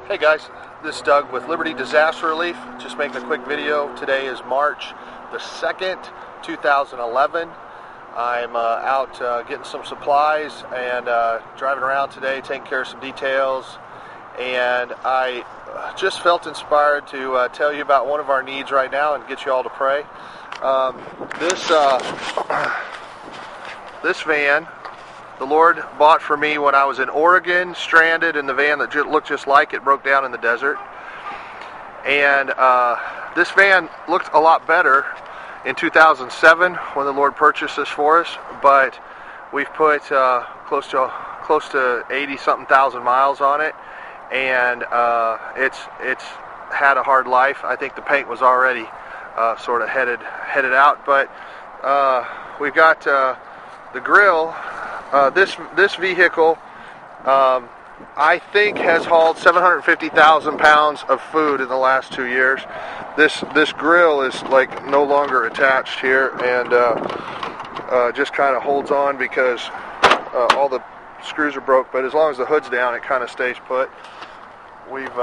Hey guys, this is Doug with Liberty Disaster Relief. Just making a quick video. Today is March the 2nd, 2011. I'm out getting some supplies and driving around today, taking care of some details. And I just felt inspired to tell you about one of our needs right now and get you all to pray. This van, the Lord bought for me when I was in Oregon, stranded in the van that looked just like it, broke down in the desert. And this van looked a lot better in 2007 when the Lord purchased this for us, but we've put close to 80-something thousand miles on it, and it's had a hard life. I think the paint was already sort of headed out, but we've got the grill. This vehicle, I think, has hauled 750,000 pounds of food in the last 2 years. This grill is like no longer attached here, and just kind of holds on because all the screws are broke. But as long as the hood's down, it kind of stays put. We've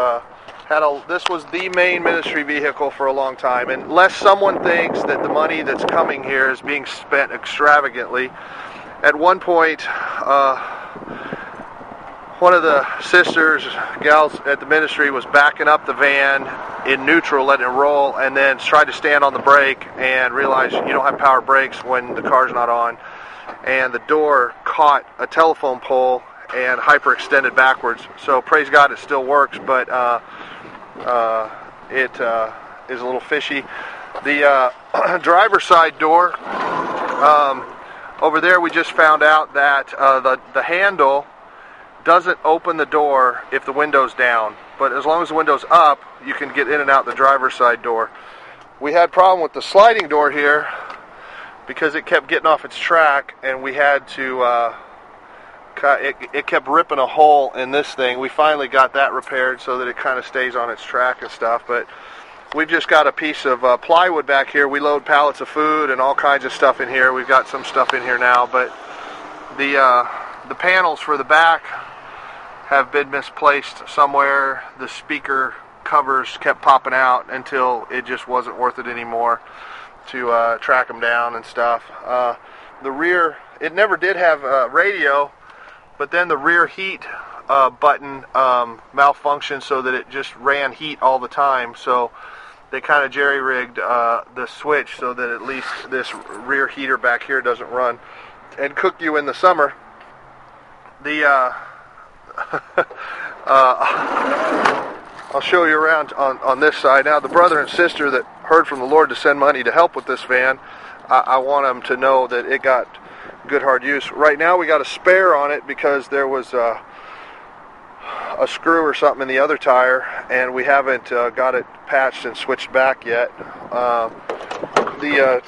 this was the main ministry vehicle for a long time, and unless someone thinks that the money that's coming here is being spent extravagantly. At one point, one of the gals at the ministry was backing up the van in neutral, letting it roll, and then tried to stand on the brake and realized you don't have power brakes when the car's not on. And the door caught a telephone pole and hyperextended backwards. So praise God it still works, but it is a little fishy. The driver's side door, over there, we just found out that the handle doesn't open the door if the window's down. But as long as the window's up, you can get in and out the driver's side door. We had a problem with the sliding door here because it kept getting off its track, and we had to it kept ripping a hole in this thing. We finally got that repaired so that it kind of stays on its track and stuff. But we've just got a piece of plywood back here. We load pallets of food and all kinds of stuff in here. We've got some stuff in here now, but the panels for the back have been misplaced somewhere. The speaker covers kept popping out until it just wasn't worth it anymore to track them down and stuff. The rear, it never did have radio, but then the rear heat button malfunctioned so that it just ran heat all the time. So they kind of jerry-rigged the switch so that at least this rear heater back here doesn't run and cook you in the summer. I'll show you around on this side. Now, the brother and sister that heard from the Lord to send money to help with this van, I want them to know that it got good hard use. Right now we got a spare on it because there was a screw or something in the other tire, and we haven't got it patched and switched back yet. The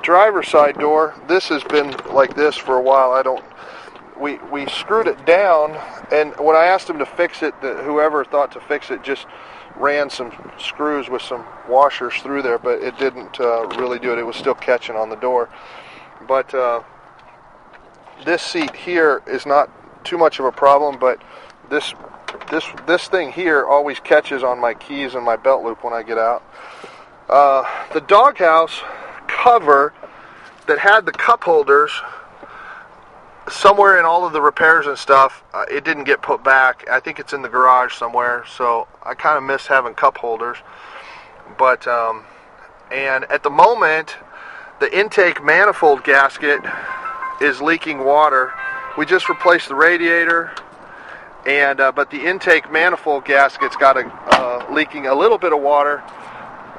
driver's side door, this has been like this for a while. We screwed it down, and when I asked them to fix it, whoever thought to fix it just ran some screws with some washers through there, but it didn't really do it. It was still catching on the door. But this seat here is not too much of a problem, but this thing here always catches on my keys and my belt loop when I get out. The doghouse cover that had the cup holders, somewhere in all of the repairs and stuff, it didn't get put back. I think it's in the garage somewhere, so I kind of miss having cup holders. But and at the moment, the intake manifold gasket is leaking water. We just replaced the radiator, and but the intake manifold gasket's got leaking a little bit of water,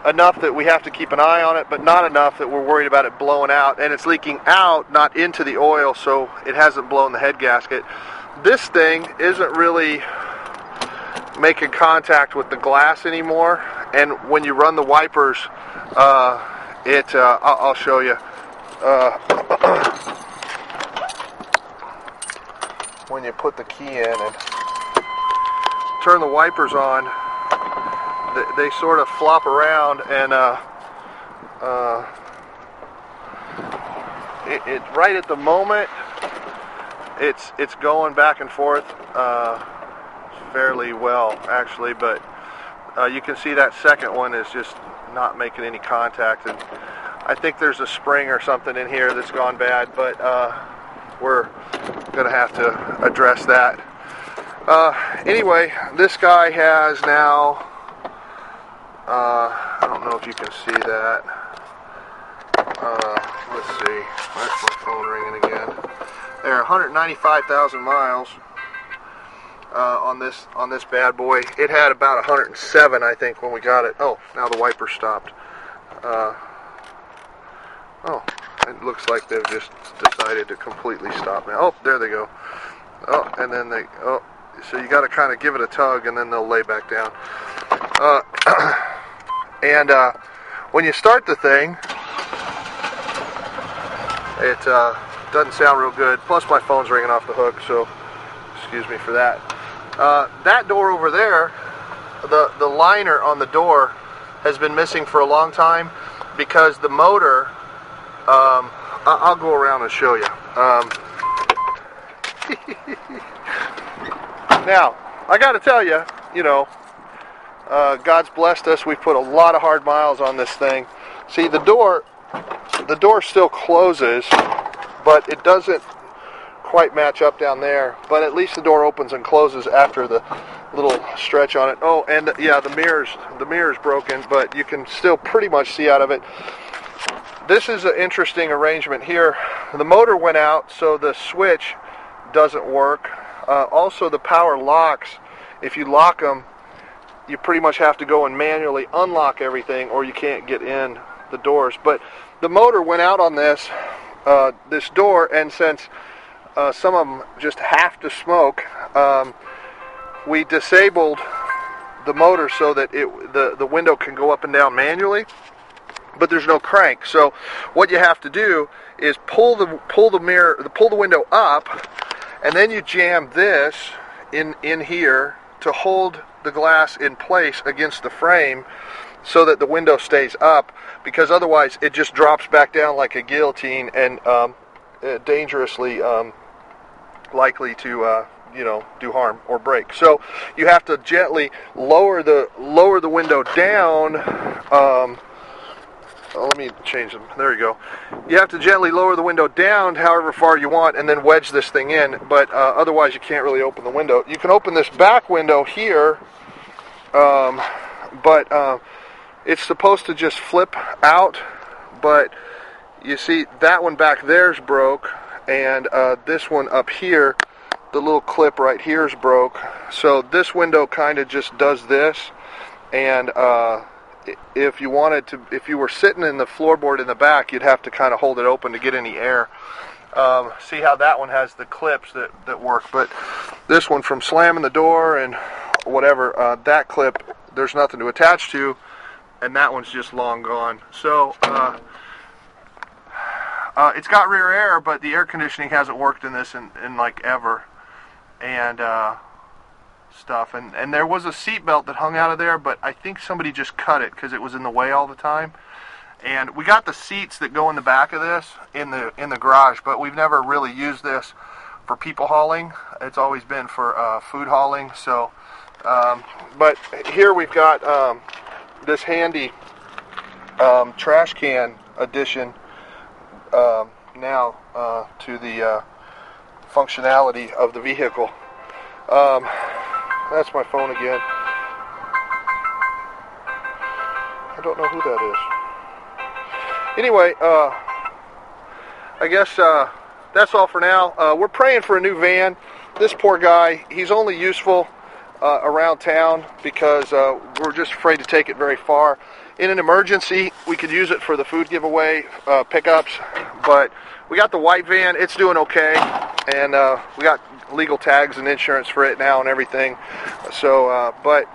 enough that we have to keep an eye on it, but not enough that we're worried about it blowing out. And it's leaking out, not into the oil, so it hasn't blown the head gasket. This thing isn't really making contact with the glass anymore, and when you run the wipers, I'll show you. When you put the key in and turn the wipers on, they sort of flop around, and it right at the moment it's going back and forth fairly well, actually, but you can see that second one is just not making any contact, and I think there's a spring or something in here that's gone bad, but we're going to have to address that. Anyway, this guy has now, I don't know if you can see that. Let's see. Where's my phone ringing again? There, 195,000 miles on this bad boy. It had about 107, I think, when we got it. Oh, now the wiper stopped. Oh, it looks like they've just decided to completely stop now. Oh, there they go. Oh, and then so you got to kind of give it a tug, and then they'll lay back down. And when you start the thing, it doesn't sound real good. Plus, my phone's ringing off the hook, so excuse me for that. That door over there, the liner on the door has been missing for a long time because the motor. I'll go around and show you. Now, I got to tell you, God's blessed us. We've put a lot of hard miles on this thing. See, the door still closes, but it doesn't quite match up down there. But at least the door opens and closes after the little stretch on it. Oh, and yeah, the mirror's broken, but you can still pretty much see out of it. This is an interesting arrangement here. The motor went out, so the switch doesn't work. Also, the power locks. If you lock them, you pretty much have to go and manually unlock everything, or you can't get in the doors. But the motor went out on this door, and since some of them just have to smoke, we disabled the motor so that the window can go up and down manually. But there's no crank. So what you have to do is pull the window up, and then you jam this in here to hold the glass in place against the frame so that the window stays up, because otherwise it just drops back down like a guillotine and dangerously likely to do harm or break. So you have to gently lower the window down. Let me change them. There you go. You have to gently lower the window down however far you want and then wedge this thing in, but otherwise you can't really open the window. You can open this back window here, but it's supposed to just flip out, but you see that one back there's broke, and this one up here, the little clip right here is broke. So this window kind of just does this, and if you were sitting in the floorboard in the back, you'd have to kind of hold it open to get any air. See how that one has the clips that work, but this one, from slamming the door and whatever, that clip, there's nothing to attach to, and that one's just long gone. So it's got rear air, but the air conditioning hasn't worked in this in like ever, and stuff, and there was a seat belt that hung out of there, but I think somebody just cut it because it was in the way all the time. And we got the seats that go in the back of this in the garage, but we've never really used this for people hauling. It's always been for food hauling. So but here we've got this handy trash can addition now to the functionality of the vehicle. That's my phone again. I don't know who that is. Anyway, I guess that's all for now. We're praying for a new van. This poor guy, he's only useful around town because we're just afraid to take it very far. In an emergency, we could use it for the food giveaway pickups, but we got the white van. It's doing okay, and we got legal tags and insurance for it now and everything. So, but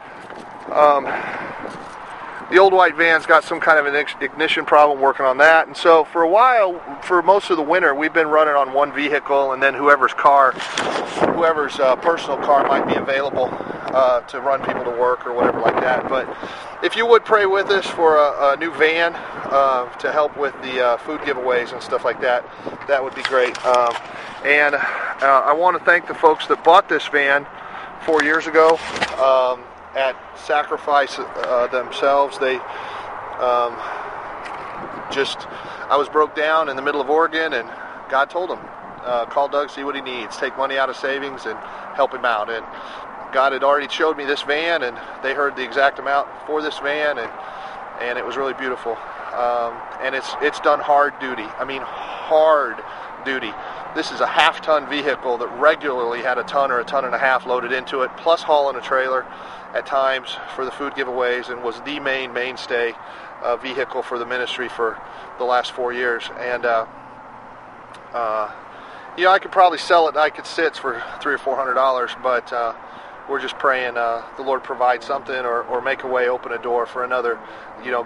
the old white van's got some kind of an ignition problem, working on that. And so for a while, for most of the winter, we've been running on one vehicle, and then whoever's personal car might be available to run people to work or whatever like that. But if you would pray with us for a new van to help with the food giveaways and stuff like that, that would be great. And I want to thank the folks that bought this van 4 years ago at sacrifice themselves. They I was broke down in the middle of Oregon, and God told them, call Doug, see what he needs, take money out of savings and help him out. And God had already showed me this van, and they heard the exact amount for this van, and it was really beautiful. And it's done hard duty. I mean, hard duty. This is a half-ton vehicle that regularly had a ton or a ton and a half loaded into it, plus hauling a trailer at times for the food giveaways, and was the mainstay vehicle for the ministry for the last 4 years. And I could probably sell it. I could sit for $300 or $400, but we're just praying the Lord provide something, or make a way, open a door for another,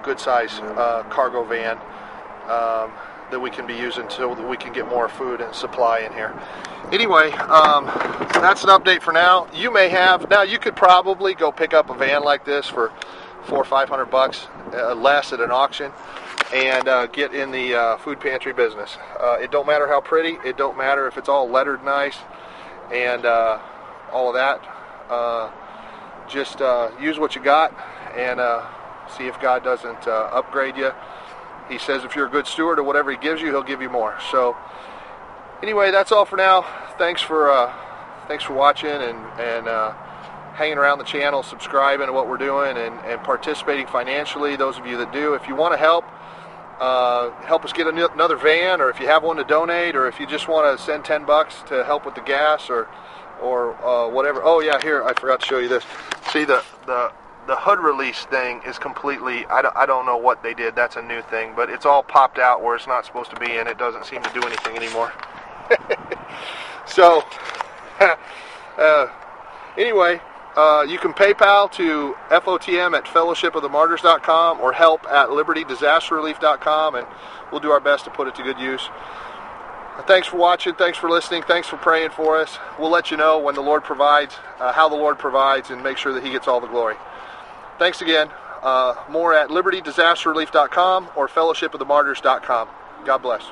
good size cargo van that we can be using so that we can get more food and supply in here. Anyway, that's an update for now. You could probably go pick up a van like this for $400 or $500 less at an auction, and get in the food pantry business. It don't matter how pretty. It don't matter if it's all lettered nice and all of that. Just use what you got, and see if God doesn't upgrade you. He says if you're a good steward of whatever he gives you, he'll give you more. So anyway, that's all for now. Thanks for watching and hanging around the channel, subscribing to what we're doing, and participating financially. Those of you that do, if you want to help us get another van, or if you have one to donate, or if you just want to send $10 to help with the gas or whatever. Oh yeah, here, I forgot to show you this. See, the hood release thing is completely, I don't know what they did. That's a new thing, but it's all popped out where it's not supposed to be, and it doesn't seem to do anything anymore. So anyway, you can PayPal to FOTM@fellowshipofthemartyrs.com or help@libertydisasterrelief.com, and we'll do our best to put it to good use. Thanks for watching. Thanks for listening. Thanks for praying for us. We'll let you know when the Lord provides, how the Lord provides, and make sure that he gets all the glory. Thanks again. More at libertydisasterrelief.com or fellowshipofthemartyrs.com. God bless.